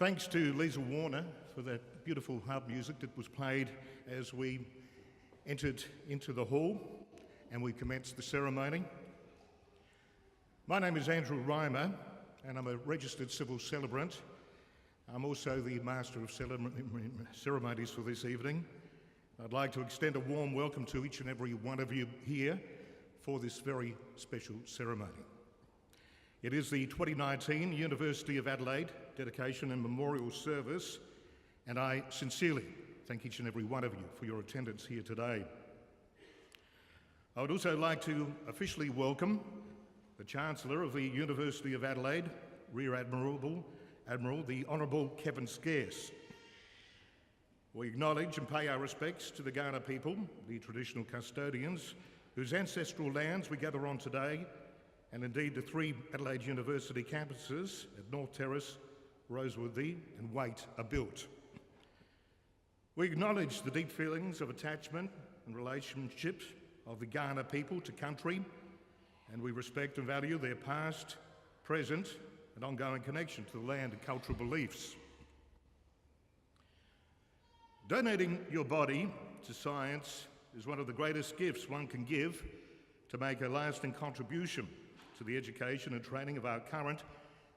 Thanks to Lisa Warner for that beautiful harp music that was played as we entered into the hall and we commenced the ceremony. My name is Andrew Reimer and I'm a registered civil celebrant. I'm also the Master of Ceremonies for this evening. I'd like to extend a warm welcome to each and every one of you here for this very special ceremony. It is the 2019 University of Adelaide Dedication and Memorial Service, and I sincerely thank each and every one of you for your attendance here today. I would also like to officially welcome the Chancellor of the University of Adelaide, Rear Admiral the Honourable Kevin Scarce. We acknowledge and pay our respects to the Kaurna people, the traditional custodians, whose ancestral lands we gather on today, and indeed the three Adelaide University campuses at North Terrace, Roseworthy and Waite are built. We acknowledge the deep feelings of attachment and relationships of the Kaurna people to country, and we respect and value their past, present and ongoing connection to the land and cultural beliefs. Donating your body to science is one of the greatest gifts one can give to make a lasting contribution to the education and training of our current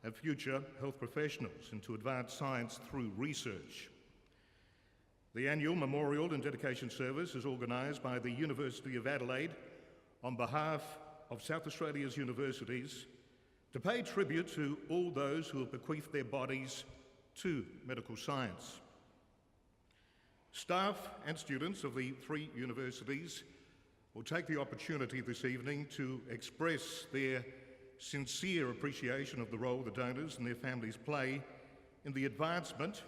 and future health professionals and to advance science through research. The annual Memorial and Dedication Service is organised by the University of Adelaide on behalf of South Australia's universities to pay tribute to all those who have bequeathed their bodies to medical science. Staff and students of the three universities will take the opportunity this evening to express their sincere appreciation of the role the donors and their families play in the advancement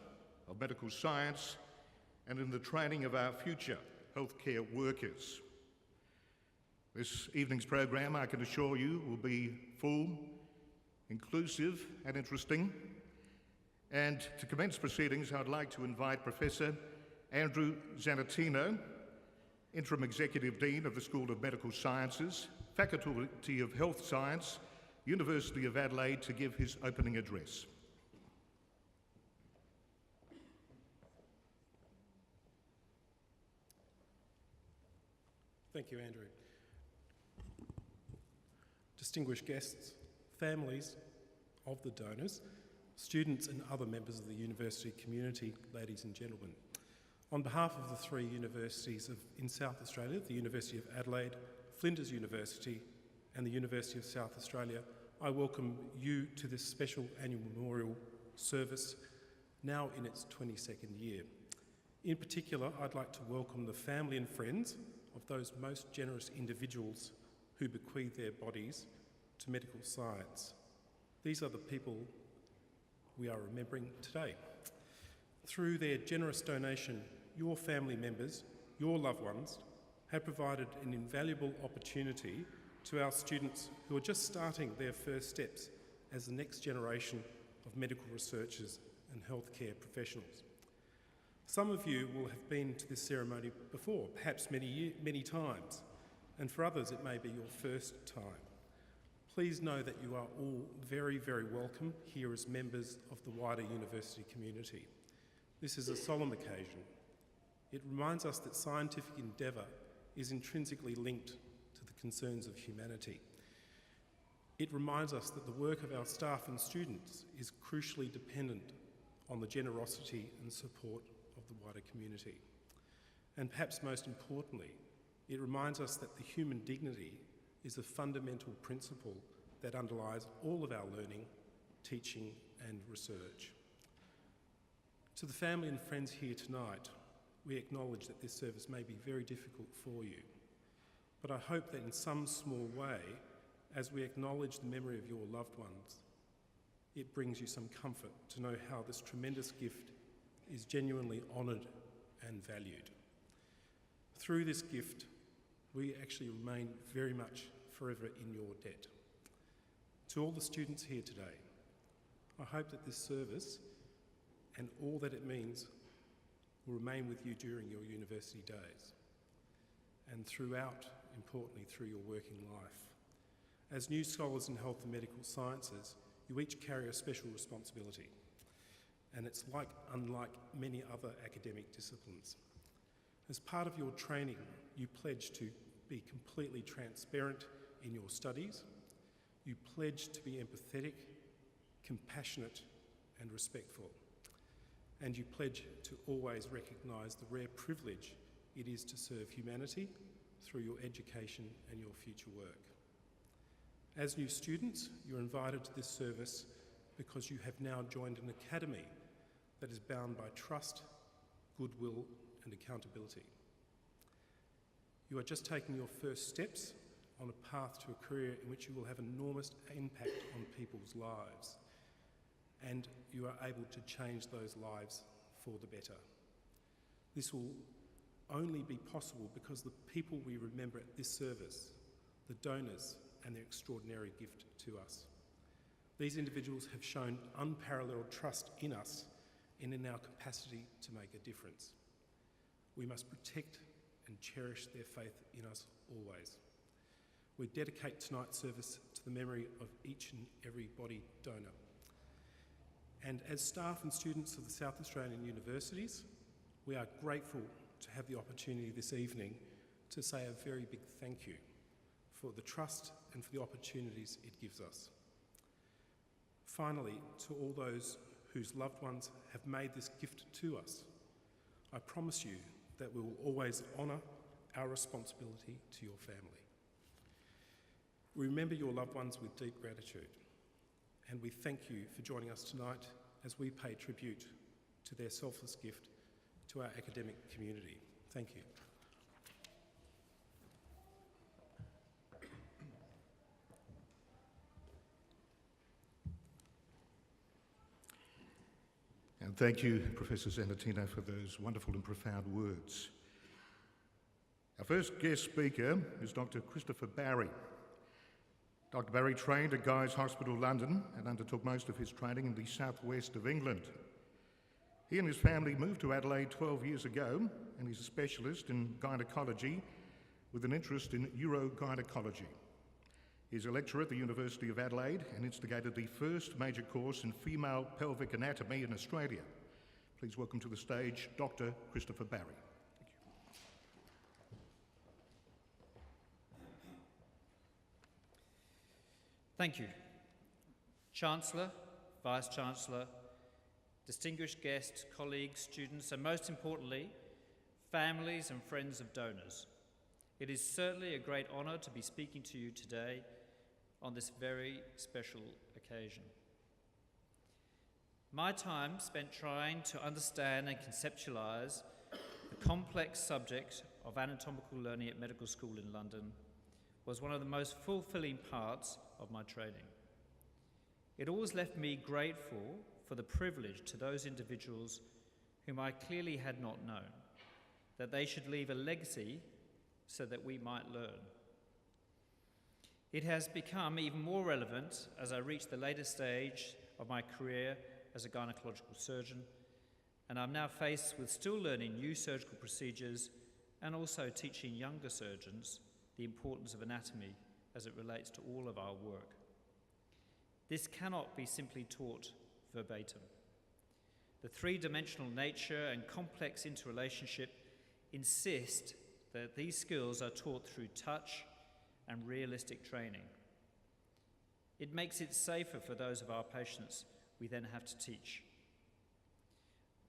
of medical science and in the training of our future healthcare workers. This evening's program, I can assure you, will be full, inclusive and interesting. And to commence proceedings, I'd like to invite Professor Andrew Zanatino, Interim Executive Dean of the School of Medical Sciences, Faculty of Health Science, University of Adelaide, to give his opening address. Thank you, Andrew. Distinguished guests, families of the donors, students and other members of the university community, ladies and gentlemen. On behalf of the three universities in South Australia, the University of Adelaide, Flinders University and the University of South Australia, I welcome you to this special annual memorial service, now in its 22nd year. In particular, I'd like to welcome the family and friends of those most generous individuals who bequeath their bodies to medical science. These are the people we are remembering today. Through their generous donation, your family members, your loved ones, have provided an invaluable opportunity to our students who are just starting their first steps as the next generation of medical researchers and healthcare professionals. Some of you will have been to this ceremony before, perhaps many times, and for others it may be your first time. Please know that you are all very, very welcome here as members of the wider university community. This is a solemn occasion. It reminds us that scientific endeavour is intrinsically linked to the concerns of humanity. It reminds us that the work of our staff and students is crucially dependent on the generosity and support of the wider community. And perhaps most importantly, it reminds us that the human dignity is a fundamental principle that underlies all of our learning, teaching and research. To the family and friends here tonight, we acknowledge that this service may be very difficult for you, but I hope that in some small way, as we acknowledge the memory of your loved ones, it brings you some comfort to know how this tremendous gift is genuinely honoured and valued. Through this gift, we actually remain very much forever in your debt. To all the students here today, I hope that this service and all that it means will remain with you during your university days and throughout, importantly, through your working life. As new scholars in health and medical sciences, you each carry a special responsibility. and it's unlike many other academic disciplines. As part of your training, you pledge to be completely transparent in your studies. You pledge to be empathetic, compassionate, and respectful. And you pledge to always recognise the rare privilege it is to serve humanity through your education and your future work. As new students, you're invited to this service because you have now joined an academy that is bound by trust, goodwill, and accountability. You are just taking your first steps on a path to a career in which you will have enormous impact on people's lives, and you are able to change those lives for the better. This will only be possible because the people we remember at this service, the donors, and their extraordinary gift to us. These individuals have shown unparalleled trust in us and in our capacity to make a difference. We must protect and cherish their faith in us always. We dedicate tonight's service to the memory of each and every body donor. And as staff and students of the South Australian universities, we are grateful to have the opportunity this evening to say a very big thank you for the trust and for the opportunities it gives us. Finally, to all those whose loved ones have made this gift to us, I promise you that we will always honour our responsibility to your family. We remember your loved ones with deep gratitude, and we thank you for joining us tonight as we pay tribute to their selfless gift to our academic community. Thank you. And thank you, Professor Zanatino, for those wonderful and profound words. Our first guest speaker is Dr. Christopher Barry. Dr. Barry trained at Guy's Hospital, London, and undertook most of his training in the southwest of England. He and his family moved to Adelaide 12 years ago, and he's a specialist in gynecology with an interest in urogynecology. He's a lecturer at the University of Adelaide and instigated the first major course in female pelvic anatomy in Australia. Please welcome to the stage Dr. Christopher Barry. Thank you. Chancellor, Vice-Chancellor, distinguished guests, colleagues, students, and most importantly, families and friends of donors. It is certainly a great honour to be speaking to you today on this very special occasion. My time spent trying to understand and conceptualise the complex subject of anatomical learning at medical school in London was one of the most fulfilling parts of my training. It always left me grateful for the privilege to those individuals whom I clearly had not known, that they should leave a legacy so that we might learn. It has become even more relevant as I reach the later stage of my career as a gynecological surgeon, and I'm now faced with still learning new surgical procedures and also teaching younger surgeons the importance of anatomy as it relates to all of our work. This cannot be simply taught verbatim. The three-dimensional nature and complex interrelationship insist that these skills are taught through touch and realistic training. It makes it safer for those of our patients we then have to teach.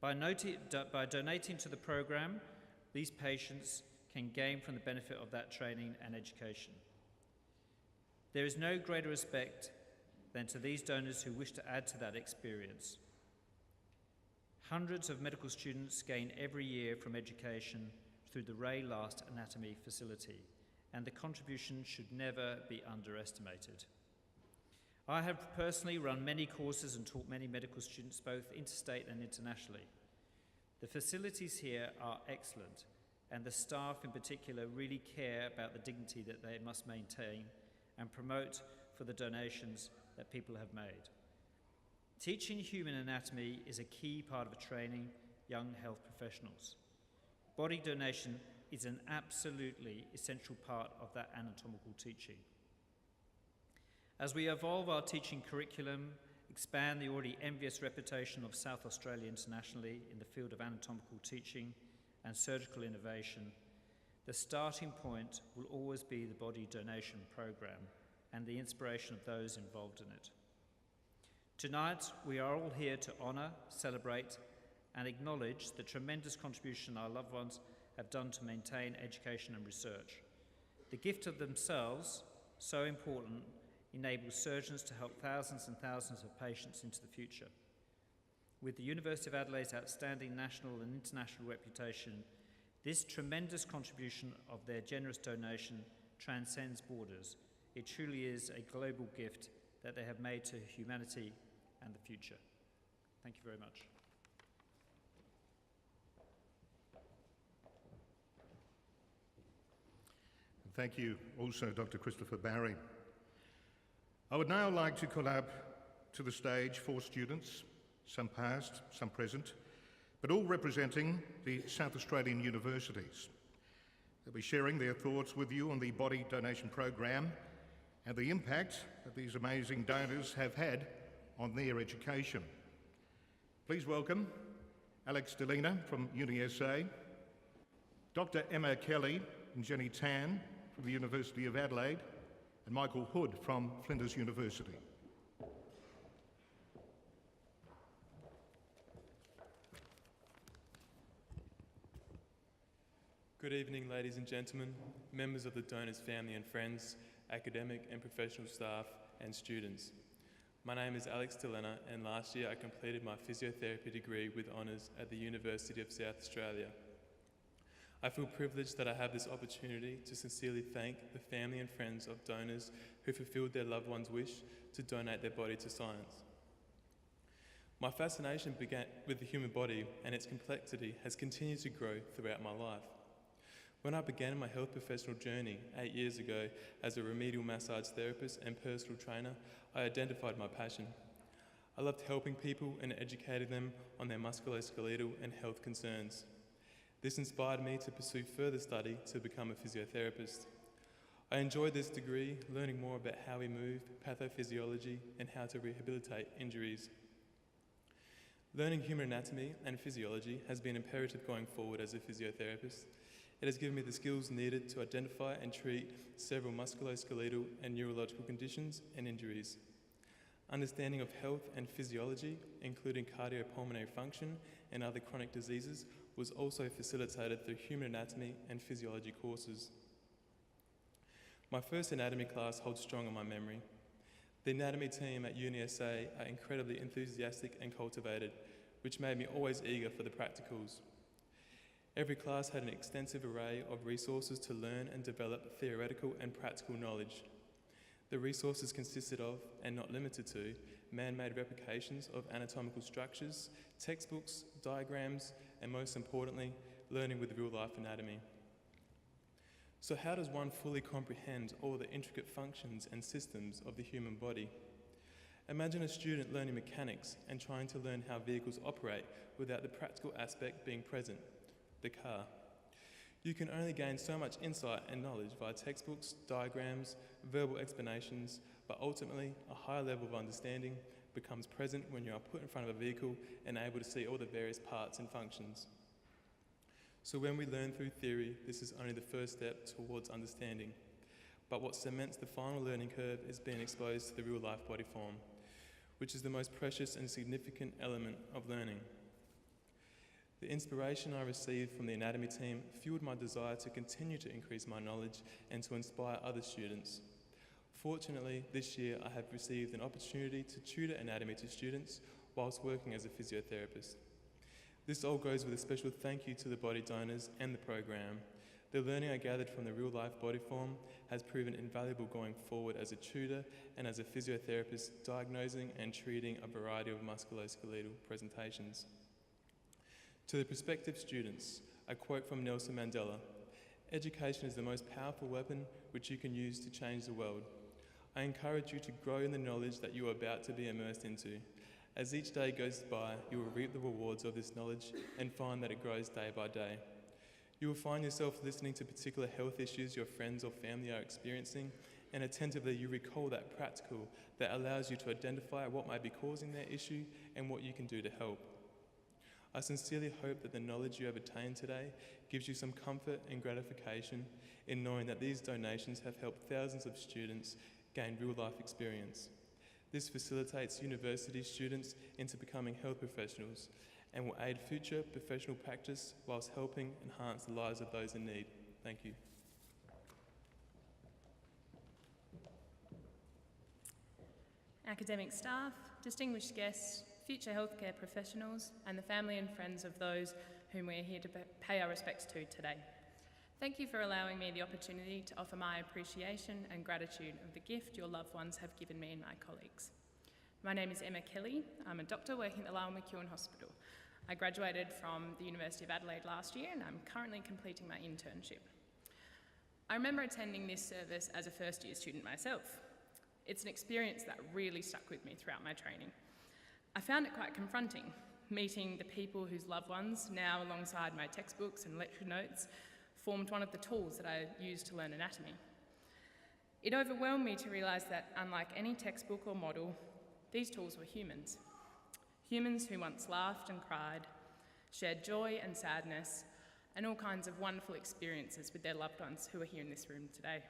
By donating to the program, these patients can gain from the benefit of that training and education. There is no greater respect than to these donors who wish to add to that experience. Hundreds of medical students gain every year from education through the Ray Last Anatomy facility, and the contribution should never be underestimated. I have personally run many courses and taught many medical students both interstate and internationally. The facilities here are excellent, and the staff in particular really care about the dignity that they must maintain and promote for the donations that people have made. Teaching human anatomy is a key part of training young health professionals. Body donation is an absolutely essential part of that anatomical teaching. As we evolve our teaching curriculum, expand the already envious reputation of South Australia internationally in the field of anatomical teaching and surgical innovation, the starting point will always be the body donation program and the inspiration of those involved in it. Tonight, we are all here to honour, celebrate, and acknowledge the tremendous contribution our loved ones have done to maintain education and research. The gift of themselves, so important, enables surgeons to help thousands and thousands of patients into the future. With the University of Adelaide's outstanding national and international reputation, this tremendous contribution of their generous donation transcends borders. It truly is a global gift that they have made to humanity and the future. Thank you very much. Thank you also, Dr. Christopher Barry. I would now like to call up to the stage 4 students, some past, some present, but all representing the South Australian universities. They'll be sharing their thoughts with you on the body donation program and the impact that these amazing donors have had on their education. Please welcome Alex Delina from UniSA, Dr. Emma Kelly and Jenny Tan from the University of Adelaide, and Michael Hood from Flinders University. Good evening, ladies and gentlemen, members of the donors' family and friends, academic and professional staff, and students. My name is Alex Delena, and last year I completed my physiotherapy degree with honours at the University of South Australia. I feel privileged that I have this opportunity to sincerely thank the family and friends of donors who fulfilled their loved ones' wish to donate their body to science. My fascination began with the human body, and its complexity has continued to grow throughout my life. When I began my health professional journey 8 years ago as a remedial massage therapist and personal trainer, I identified my passion. I loved helping people and educating them on their musculoskeletal and health concerns. This inspired me to pursue further study to become a physiotherapist. I enjoyed this degree, learning more about how we move, pathophysiology, and how to rehabilitate injuries. Learning human anatomy and physiology has been imperative going forward as a physiotherapist. It has given me the skills needed to identify and treat several musculoskeletal and neurological conditions and injuries. Understanding of health and physiology, including cardiopulmonary function and other chronic diseases, was also facilitated through human anatomy and physiology courses. My first anatomy class holds strong in my memory. The anatomy team at UniSA are incredibly enthusiastic and cultivated, which made me always eager for the practicals. Every class had an extensive array of resources to learn and develop theoretical and practical knowledge. The resources consisted of, and not limited to, man-made replications of anatomical structures, textbooks, diagrams, and most importantly, learning with real-life anatomy. So how does one fully comprehend all the intricate functions and systems of the human body? Imagine a student learning mechanics and trying to learn how vehicles operate without the practical aspect being present, the car. You can only gain so much insight and knowledge via textbooks, diagrams, verbal explanations, but ultimately a higher level of understanding becomes present when you are put in front of a vehicle and able to see all the various parts and functions. So when we learn through theory, this is only the first step towards understanding. But what cements the final learning curve is being exposed to the real-life body form, which is the most precious and significant element of learning. The inspiration I received from the anatomy team fueled my desire to continue to increase my knowledge and to inspire other students. Fortunately, this year I have received an opportunity to tutor anatomy to students whilst working as a physiotherapist. This all goes with a special thank you to the body donors and the program. The learning I gathered from the real-life body form has proven invaluable going forward as a tutor and as a physiotherapist diagnosing and treating a variety of musculoskeletal presentations. To the prospective students, a quote from Nelson Mandela: "Education is the most powerful weapon which you can use to change the world." I encourage you to grow in the knowledge that you are about to be immersed into. As each day goes by, you will reap the rewards of this knowledge and find that it grows day by day. You will find yourself listening to particular health issues your friends or family are experiencing and attentively you recall that practical that allows you to identify what might be causing their issue and what you can do to help. I sincerely hope that the knowledge you have attained today gives you some comfort and gratification in knowing that these donations have helped thousands of students gain real-life experience. This facilitates university students into becoming health professionals and will aid future professional practice whilst helping enhance the lives of those in need. Thank you. Academic staff, distinguished guests, future healthcare professionals, and the family and friends of those whom we are here to pay our respects to today. Thank you for allowing me the opportunity to offer my appreciation and gratitude of the gift your loved ones have given me and my colleagues. My name is Emma Kelly. I'm a doctor working at the Lyell McEwan Hospital. I graduated from the University of Adelaide last year and I'm currently completing my internship. I remember attending this service as a first-year student myself. It's an experience that really stuck with me throughout my training. I found it quite confronting, meeting the people whose loved ones, now alongside my textbooks and lecture notes, formed one of the tools that I used to learn anatomy. It overwhelmed me to realise that unlike any textbook or model, these tools were humans. Humans who once laughed and cried, shared joy and sadness, and all kinds of wonderful experiences with their loved ones who are here in this room today.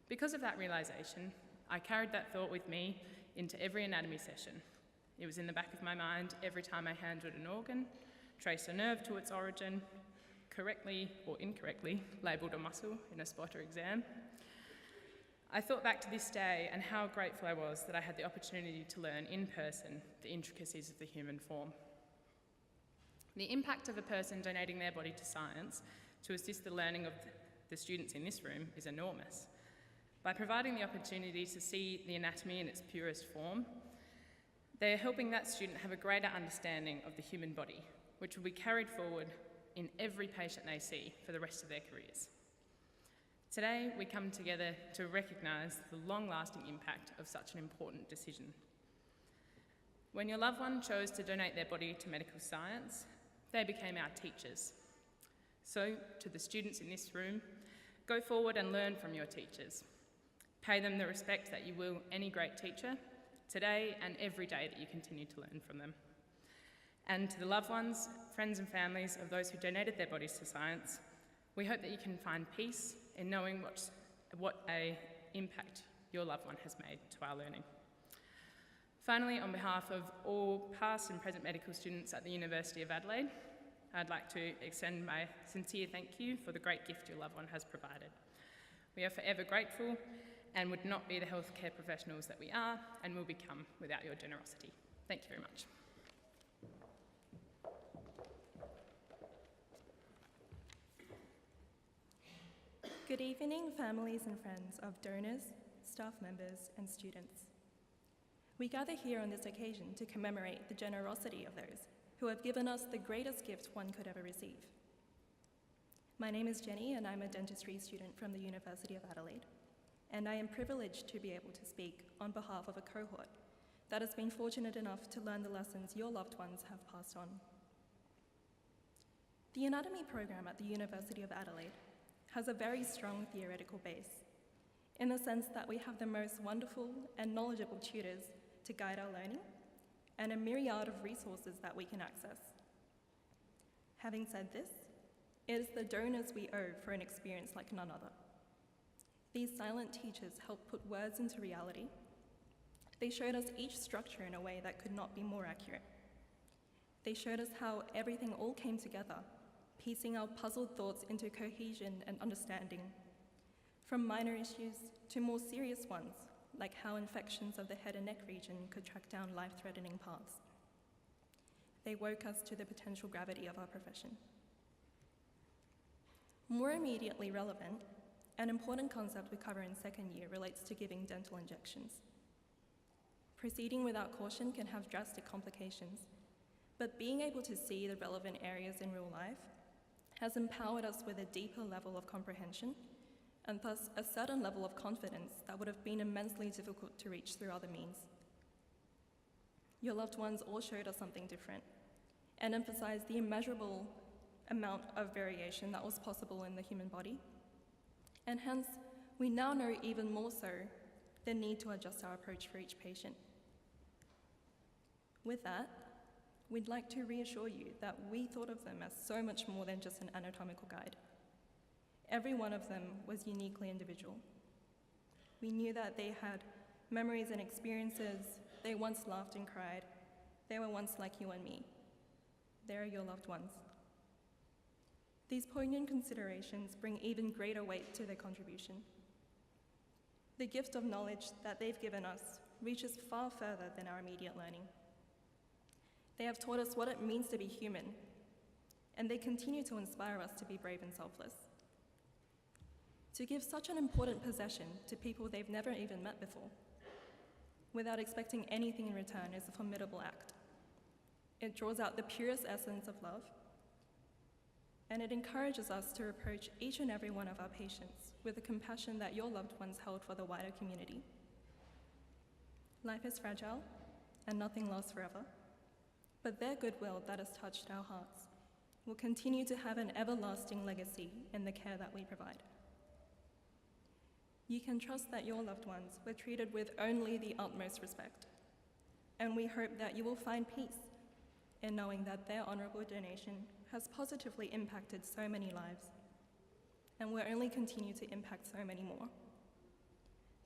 Because of that realisation, I carried that thought with me into every anatomy session. It was in the back of my mind every time I handled an organ, traced a nerve to its origin, correctly or incorrectly labelled a muscle in a spotter exam. I thought back to this day and how grateful I was that I had the opportunity to learn in person the intricacies of the human form. The impact of a person donating their body to science to assist the learning of the students in this room is enormous. By providing the opportunity to see the anatomy in its purest form, they are helping that student have a greater understanding of the human body, which will be carried forward in every patient they see for the rest of their careers. Today, we come together to recognise the long-lasting impact of such an important decision. When your loved one chose to donate their body to medical science, they became our teachers. So, to the students in this room, go forward and learn from your teachers. Pay them the respect that you will any great teacher, today and every day that you continue to learn from them. And to the loved ones, friends and families of those who donated their bodies to science, we hope that you can find peace in knowing what an impact your loved one has made to our learning. Finally, on behalf of all past and present medical students at the University of Adelaide, I'd like to extend my sincere thank you for the great gift your loved one has provided. We are forever grateful and would not be the healthcare professionals that we are and will become without your generosity. Thank you very much. Good evening, families and friends of donors, staff members, and students. We gather here on this occasion to commemorate the generosity of those who have given us the greatest gift one could ever receive. My name is Jenny, and I'm a dentistry student from the University of Adelaide, and I am privileged to be able to speak on behalf of a cohort that has been fortunate enough to learn the lessons your loved ones have passed on. The anatomy program at the University of Adelaide has a very strong theoretical base, in the sense that we have the most wonderful and knowledgeable tutors to guide our learning, and a myriad of resources that we can access. Having said this, it is the donors we owe for an experience like none other. These silent teachers helped put words into reality. They showed us each structure in a way that could not be more accurate. They showed us how everything all came together, piecing our puzzled thoughts into cohesion and understanding, from minor issues to more serious ones, like how infections of the head and neck region could track down life-threatening paths. They woke us to the potential gravity of our profession. More immediately relevant, an important concept we cover in second year relates to giving dental injections. Proceeding without caution can have drastic complications, but being able to see the relevant areas in real life has empowered us with a deeper level of comprehension and thus a certain level of confidence that would have been immensely difficult to reach through other means. Your loved ones all showed us something different and emphasized the immeasurable amount of variation that was possible in the human body. And hence, we now know even more so the need to adjust our approach for each patient. With that, we'd like to reassure you that we thought of them as so much more than just an anatomical guide. Every one of them was uniquely individual. We knew that they had memories and experiences. They once laughed and cried. They were once like you and me. They're your loved ones. These poignant considerations bring even greater weight to their contribution. The gift of knowledge that they've given us reaches far further than our immediate learning. They have taught us what it means to be human, and they continue to inspire us to be brave and selfless. To give such an important possession to people they've never even met before, without expecting anything in return, is a formidable act. It draws out the purest essence of love, and it encourages us to approach each and every one of our patients with the compassion that your loved ones held for the wider community. Life is fragile, and nothing lasts forever, but their goodwill that has touched our hearts will continue to have an everlasting legacy in the care that we provide. You can trust that your loved ones were treated with only the utmost respect, and we hope that you will find peace in knowing that their honourable donation has positively impacted so many lives, and will only continue to impact so many more.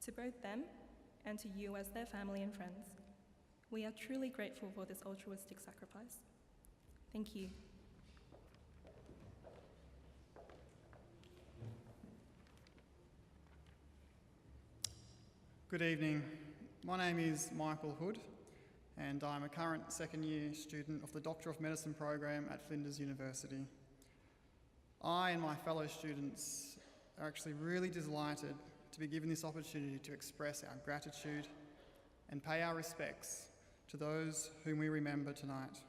To both them and to you as their family and friends, we are truly grateful for this altruistic sacrifice. Thank you. Good evening. My name is Michael Hood, and I'm a current second-year student of the Doctor of Medicine program at Flinders University. I and my fellow students are actually really delighted to be given this opportunity to express our gratitude and pay our respects to those whom we remember tonight.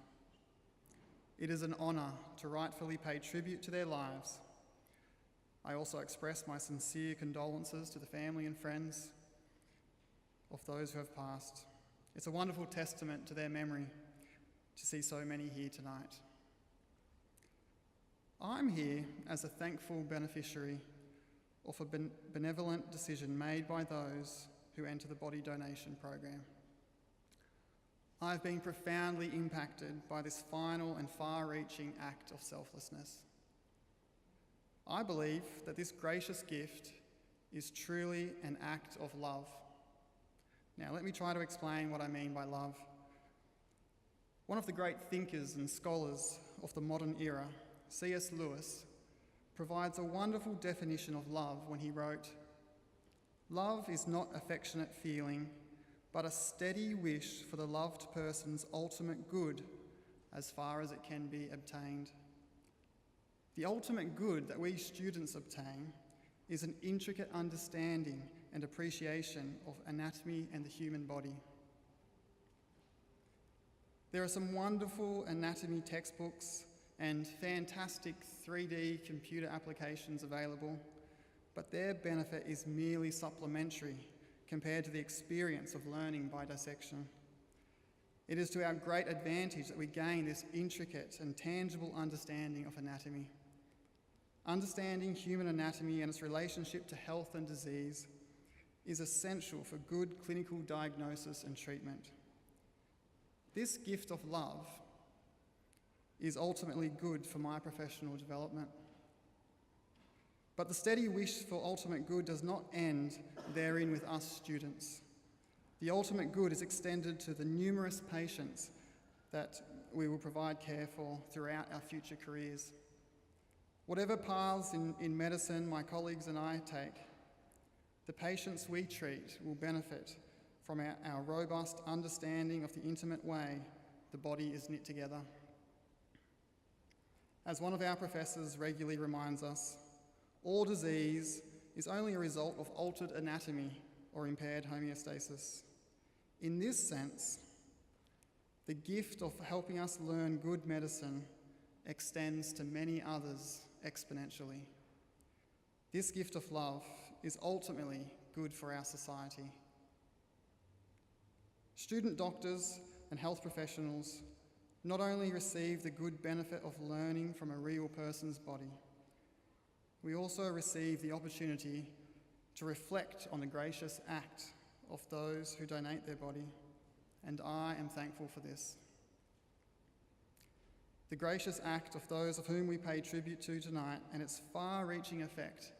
It is an honour to rightfully pay tribute to their lives. I also express my sincere condolences to the family and friends of those who have passed. It's a wonderful testament to their memory to see so many here tonight. I'm here as a thankful beneficiary of a benevolent decision made by those who enter the body donation program. I've been profoundly impacted by this final and far-reaching act of selflessness. I believe that this gracious gift is truly an act of love. Now, let me try to explain what I mean by love. One of the great thinkers and scholars of the modern era, C.S. Lewis, provides a wonderful definition of love when he wrote, "Love is not affectionate feeling, but a steady wish for the loved person's ultimate good as far as it can be obtained." The ultimate good that we students obtain is an intricate understanding and appreciation of anatomy and the human body. There are some wonderful anatomy textbooks and fantastic 3D computer applications available, but their benefit is merely supplementary compared to the experience of learning by dissection. It is to our great advantage that we gain this intricate and tangible understanding of anatomy. Understanding human anatomy and its relationship to health and disease is essential for good clinical diagnosis and treatment. This gift of love is ultimately good for my professional development. But the steady wish for ultimate good does not end therein with us students. The ultimate good is extended to the numerous patients that we will provide care for throughout our future careers. Whatever paths in medicine my colleagues and I take, the patients we treat will benefit from our robust understanding of the intimate way the body is knit together. As one of our professors regularly reminds us, all disease is only a result of altered anatomy or impaired homeostasis. In this sense, the gift of helping us learn good medicine extends to many others exponentially. This gift of love is ultimately good for our society. Student doctors and health professionals not only receive the good benefit of learning from a real person's body, we also receive the opportunity to reflect on the gracious act of those who donate their body, and I am thankful for this. The gracious act of those of whom we pay tribute to tonight and its far-reaching effect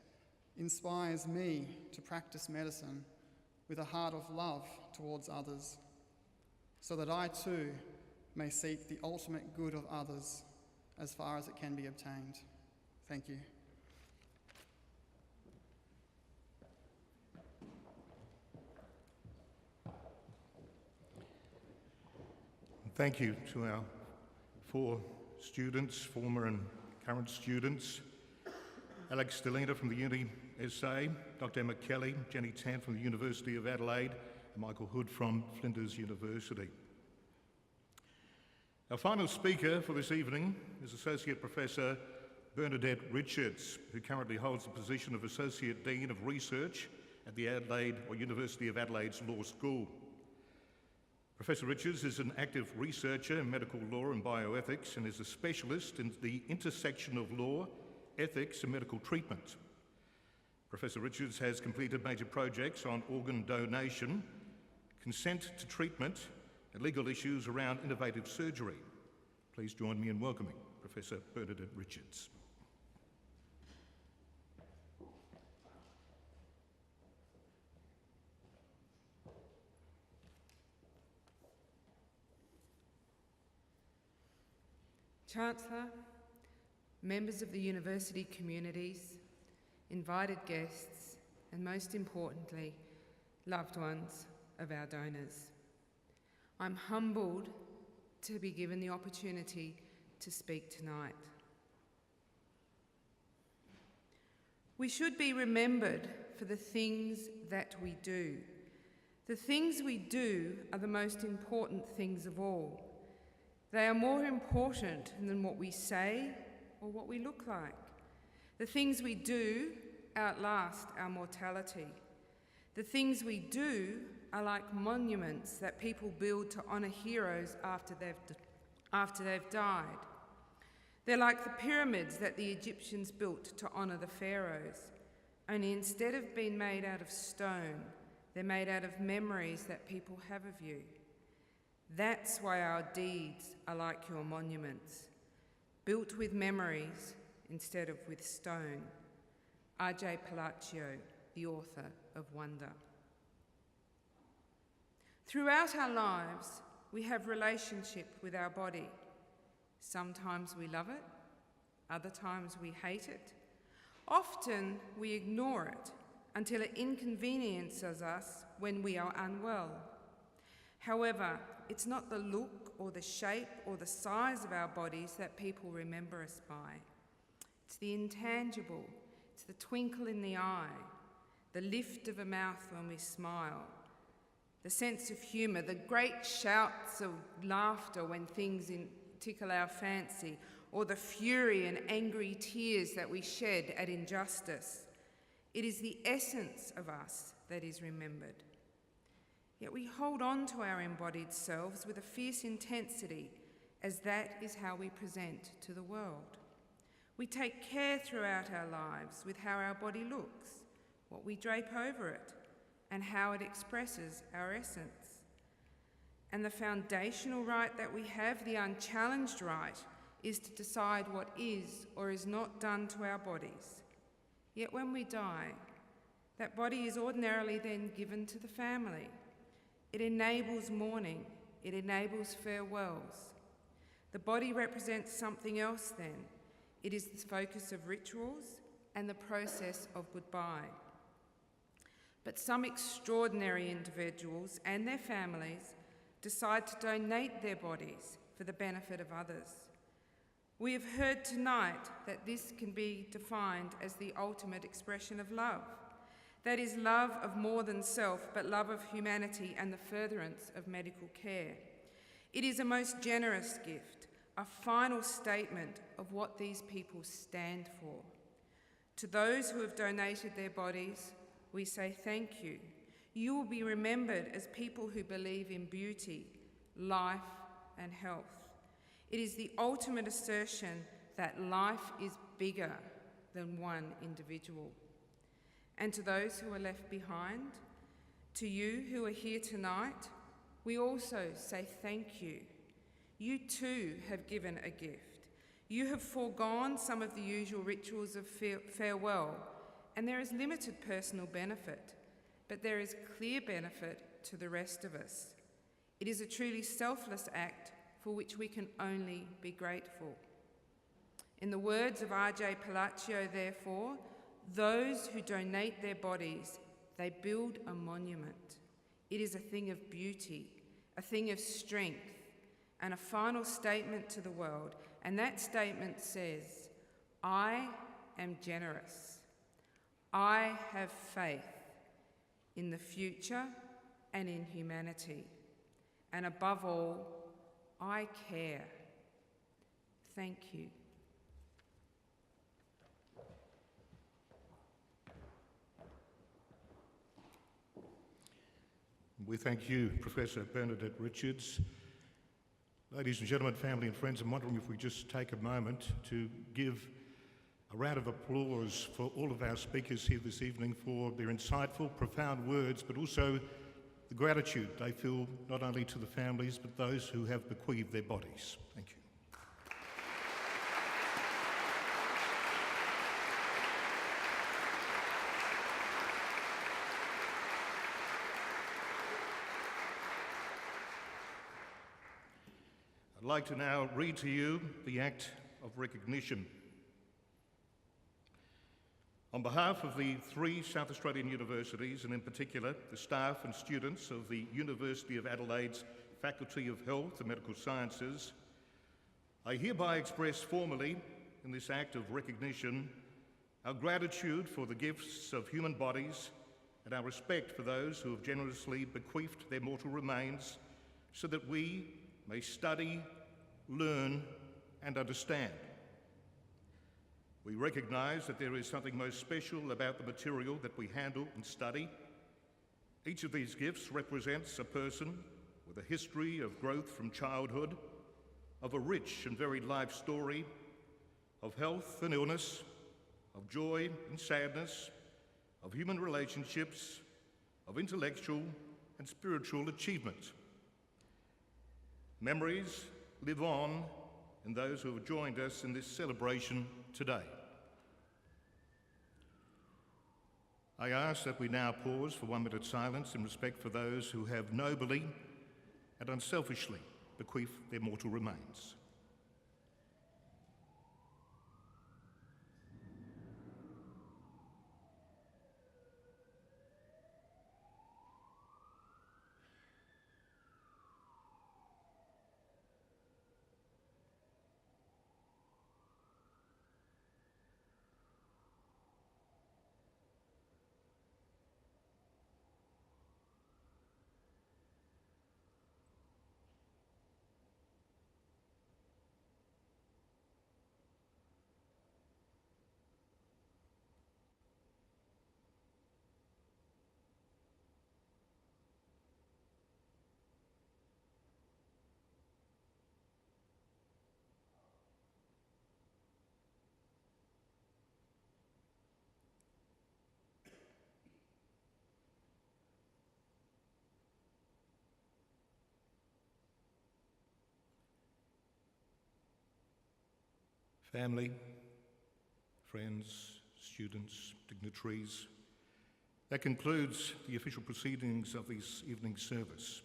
inspires me to practice medicine with a heart of love towards others, so that I too may seek the ultimate good of others as far as it can be obtained. Thank you. Thank you to our 4 students, former and current students: Alex Delena from the Uni SA, Dr. Emma Kelly, Jenny Tan from the University of Adelaide, and Michael Hood from Flinders University. Our final speaker for this evening is Associate Professor Bernadette Richards, who currently holds the position of Associate Dean of Research at the University of Adelaide's Law School. Professor Richards is an active researcher in medical law and bioethics and is a specialist in the intersection of law, ethics and medical treatment. Professor Richards has completed major projects on organ donation, consent to treatment and legal issues around innovative surgery. Please join me in welcoming Professor Bernadette Richards. Chancellor, members of the university communities, invited guests, and most importantly, loved ones of our donors. I'm humbled to be given the opportunity to speak tonight. We should be remembered for the things that we do. The things we do are the most important things of all. They are more important than what we say or what we look like. The things we do outlast our mortality. The things we do are like monuments that people build to honour heroes after they've died. They're like the pyramids that the Egyptians built to honour the pharaohs, only instead of being made out of stone, they're made out of memories that people have of you. That's why our deeds are like your monuments, built with memories instead of with stone. R.J. Palacio, the author of Wonder. Throughout our lives, we have relationship with our body. Sometimes we love it, other times we hate it. Often we ignore it until it inconveniences us when we are unwell. However, it's not the look or the shape or the size of our bodies that people remember us by. It's the intangible, it's the twinkle in the eye, the lift of a mouth when we smile, the sense of humour, the great shouts of laughter when things tickle our fancy, or the fury and angry tears that we shed at injustice. It is the essence of us that is remembered. Yet we hold on to our embodied selves with a fierce intensity, as that is how we present to the world. We take care throughout our lives with how our body looks, what we drape over it, and how it expresses our essence. And the foundational right that we have, the unchallenged right, is to decide what is or is not done to our bodies. Yet when we die, that body is ordinarily then given to the family. It enables mourning, it enables farewells. The body represents something else then. It is the focus of rituals and the process of goodbye. But some extraordinary individuals and their families decide to donate their bodies for the benefit of others. We have heard tonight that this can be defined as the ultimate expression of love. That is love of more than self, but love of humanity and the furtherance of medical care. It is a most generous gift, a final statement of what these people stand for. To those who have donated their bodies, we say thank you. You will be remembered as people who believe in beauty, life, and health. It is the ultimate assertion that life is bigger than one individual. and to those who are left behind. To you who are here tonight, we also say thank you. You too have given a gift. You have foregone some of the usual rituals of farewell, and there is limited personal benefit, but there is clear benefit to the rest of us. It is a truly selfless act for which we can only be grateful. In the words of R.J. Palacio, therefore, those who donate their bodies, they build a monument. It is a thing of beauty, a thing of strength, and a final statement to the world. And that statement says, I am generous. I have faith in the future and in humanity. And above all, I care. Thank you. We thank you, Professor Bernadette Richards. Ladies and gentlemen, family and friends, I'm wondering if we just take a moment to give a round of applause for all of our speakers here this evening for their insightful, profound words, but also the gratitude they feel not only to the families, but those who have bequeathed their bodies. Thank you. I'd like to now read to you the Act of Recognition. On behalf of the 3 South Australian universities, and in particular the staff and students of the University of Adelaide's Faculty of Health and Medical Sciences, I hereby express formally in this act of recognition our gratitude for the gifts of human bodies and our respect for those who have generously bequeathed their mortal remains so that we may study, learn, and understand. We recognise that there is something most special about the material that we handle and study. Each of these gifts represents a person with a history of growth from childhood, of a rich and varied life story, of health and illness, of joy and sadness, of human relationships, of intellectual and spiritual achievement. Memories live on in those who have joined us in this celebration today. I ask that we now pause for 1 minute silence in respect for those who have nobly and unselfishly bequeathed their mortal remains. Family, friends, students, dignitaries, that concludes the official proceedings of this evening's service.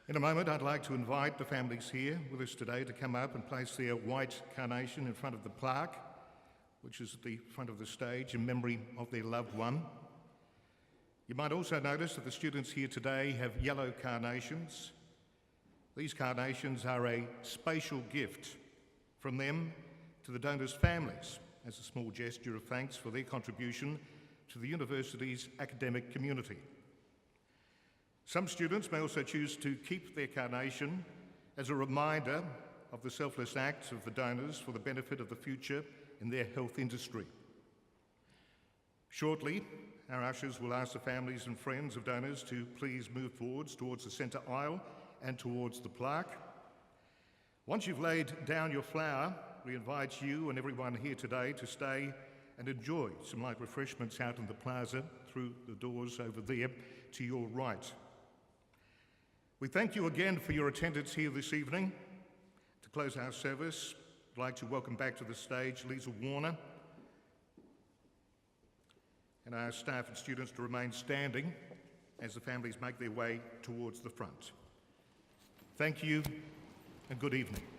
In a moment, I'd like to invite the families here with us today to come up and place their white carnation in front of the plaque, which is at the front of the stage in memory of their loved one. You might also notice that the students here today have yellow carnations. These carnations are a spatial gift from them to the donors' families as a small gesture of thanks for their contribution to the university's academic community. Some students may also choose to keep their carnation as a reminder of the selfless acts of the donors for the benefit of the future in their health industry. Shortly, our ushers will ask the families and friends of donors to please move forwards towards the centre aisle and towards the plaque. Once you've laid down your flower, we invite you and everyone here today to stay and enjoy some light refreshments out in the plaza through the doors over there to your right. We thank you again for your attendance here this evening. To close our service, I'd like to welcome back to the stage Lisa Warner and our staff and students to remain standing as the families make their way towards the front. Thank you and good evening.